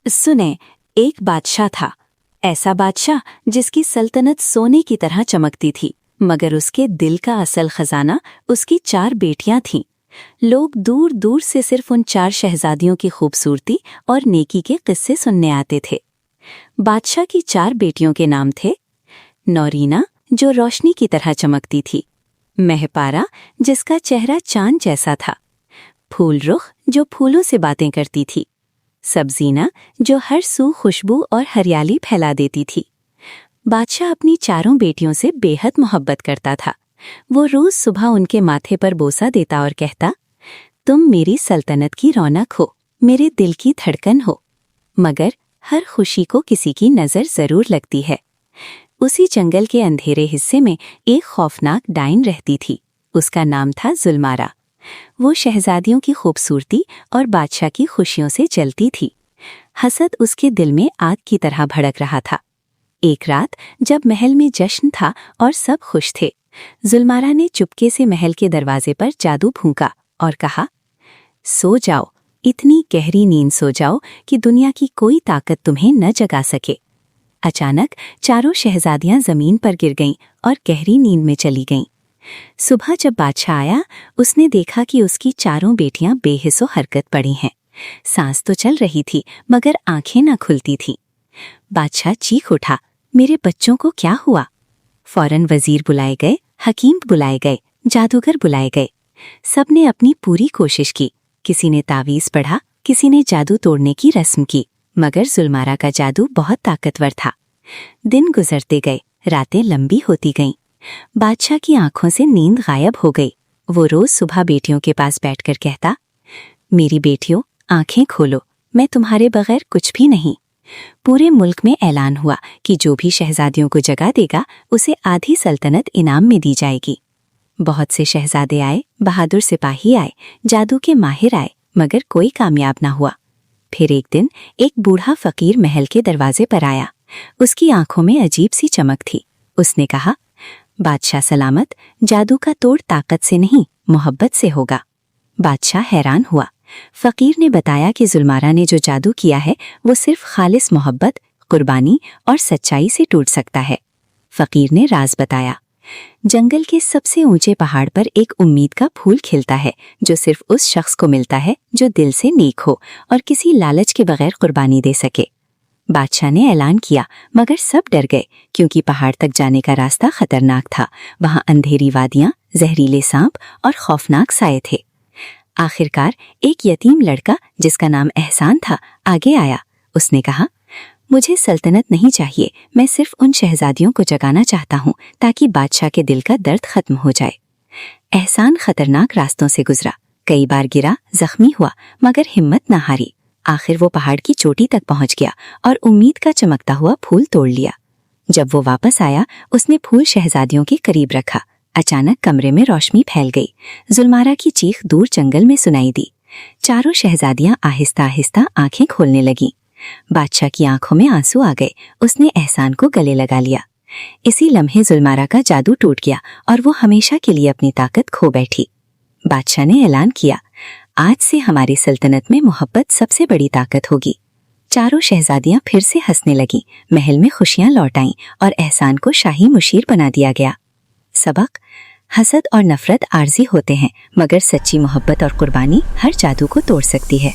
सुने, एक बादशाह था। ऐसा बादशाह जिसकी सल्तनत सोने की तरह चमकती थी, मगर उसके दिल का असल खजाना उसकी 4 बेटियां थीं। लोग दूर दूर से सिर्फ उन 4 शहजादियों की खूबसूरती और नेकी के किस्से सुनने आते थे। बादशाह की 4 बेटियों के नाम थे नौरीना, जो रोशनी की तरह चमकती थी, महपारा, जिसका चेहरा चांद जैसा था, फूलरुख, जो फूलों से बातें करती थी, सब्जीना, जो हर सू खुशबू और हरियाली फैला देती थी। बादशाह अपनी 4 बेटियों से बेहद मोहब्बत करता था। वो रोज सुबह उनके माथे पर बोसा देता और कहता, तुम मेरी सल्तनत की रौनक हो, मेरे दिल की धड़कन हो। मगर हर खुशी को किसी की नज़र जरूर लगती है। उसी जंगल के अंधेरे हिस्से में एक खौफनाक डाइन रहती थी। उसका नाम था जुलमारा। वो शहजादियों की खूबसूरती और बादशाह की खुशियों से जलती थी। हसद उसके दिल में आग की तरह भड़क रहा था। एक रात जब महल में जश्न था और सब खुश थे, जुलमारा ने चुपके से महल के दरवाजे पर जादू फूंका और कहा, सो जाओ, इतनी गहरी नींद सो जाओ कि दुनिया की कोई ताकत तुम्हें न जगा सके। अचानक 4 शहजादियां जमीन पर गिर गईं और गहरी नींद में चली गईं। सुबह जब बादशाह आया, उसने देखा कि उसकी 4 बेटियां बेहिस्सो हरकत पड़ी हैं। सांस तो चल रही थी, मगर आंखें न खुलती थीं। बादशाह चीख उठा, मेरे बच्चों को क्या हुआ? फौरन वजीर बुलाए गए, हकीम बुलाए गए, जादूगर बुलाए गए। सबने अपनी पूरी कोशिश की। किसी ने तावीज़ पढ़ा, किसी ने जादू तोड़ने की रस्म की, मगर जुलमारा का जादू बहुत ताकतवर था। दिन गुजरते गए, रातें लंबी होती गईं। बादशाह की आंखों से नींद गायब हो गई। वो रोज सुबह बेटियों के पास बैठकर कहता, मेरी बेटियों, आंखें खोलो, मैं तुम्हारे बगैर कुछ भी नहीं। पूरे मुल्क में ऐलान हुआ कि जो भी शहजादियों को जगा देगा, उसे आधी सल्तनत इनाम में दी जाएगी। बहुत से शहजादे आए, बहादुर सिपाही आए, जादू के माहिर आए, मगर कोई कामयाब ना हुआ। फिर एक दिन एक बूढ़ा फकीर महल के दरवाजे पर आया। उसकी आंखों में अजीब सी चमक थी। उसने कहा, बादशाह सलामत, जादू का तोड़ ताकत से नहीं, मोहब्बत से होगा। बादशाह हैरान हुआ। फकीर ने बताया कि जुलमारा ने जो जादू किया है, वो सिर्फ खालिस मोहब्बत, कुर्बानी और सच्चाई से टूट सकता है। फकीर ने राज बताया, जंगल के सबसे ऊंचे पहाड़ पर एक उम्मीद का फूल खिलता है, जो सिर्फ उस शख्स को मिलता है जो दिल से नेक हो और किसी लालच के बगैर कुर्बानी दे सके। बादशाह ने ऐलान किया, मगर सब डर गए, क्योंकि पहाड़ तक जाने का रास्ता खतरनाक था। वहां अंधेरी वादियां, जहरीले सांप और खौफनाक साए थे। आखिरकार एक यतीम लड़का, जिसका नाम एहसान था, आगे आया। उसने कहा, मुझे सल्तनत नहीं चाहिए, मैं सिर्फ उन शहजादियों को जगाना चाहता हूँ ताकि बादशाह के दिल का दर्द खत्म हो जाए। एहसान खतरनाक रास्तों से गुजरा, कई बार गिरा, जख्मी हुआ, मगर हिम्मत न हारी। आखिर वो पहाड़ की चोटी तक पहुंच गया और उम्मीद का चमकता हुआ फूल तोड़ लिया। जब वो वापस आया, उसने फूल शहजादियों के करीब रखा। अचानक कमरे में रोशनी फैल गई। जुलमारा की चीख दूर जंगल में सुनाई दी। 4 शहजादियां आहिस्ता आहिस्ता आंखें खोलने लगीं। बादशाह की आंखों में आंसू आ गए। उसने एहसान को गले लगा लिया। इसी लम्हे जुलमारा का जादू टूट गया और वो हमेशा के लिए अपनी ताकत खो बैठी। बादशाह ने ऐलान किया, आज से हमारी सल्तनत में मोहब्बत सबसे बड़ी ताकत होगी। 4 शहजादियां फिर से हंसने लगीं। महल में खुशियां लौट आईं और एहसान को शाही मुशीर बना दिया गया। सबक: हसद और नफरत आर्जी होते हैं, मगर सच्ची मोहब्बत और कुर्बानी हर जादू को तोड़ सकती है।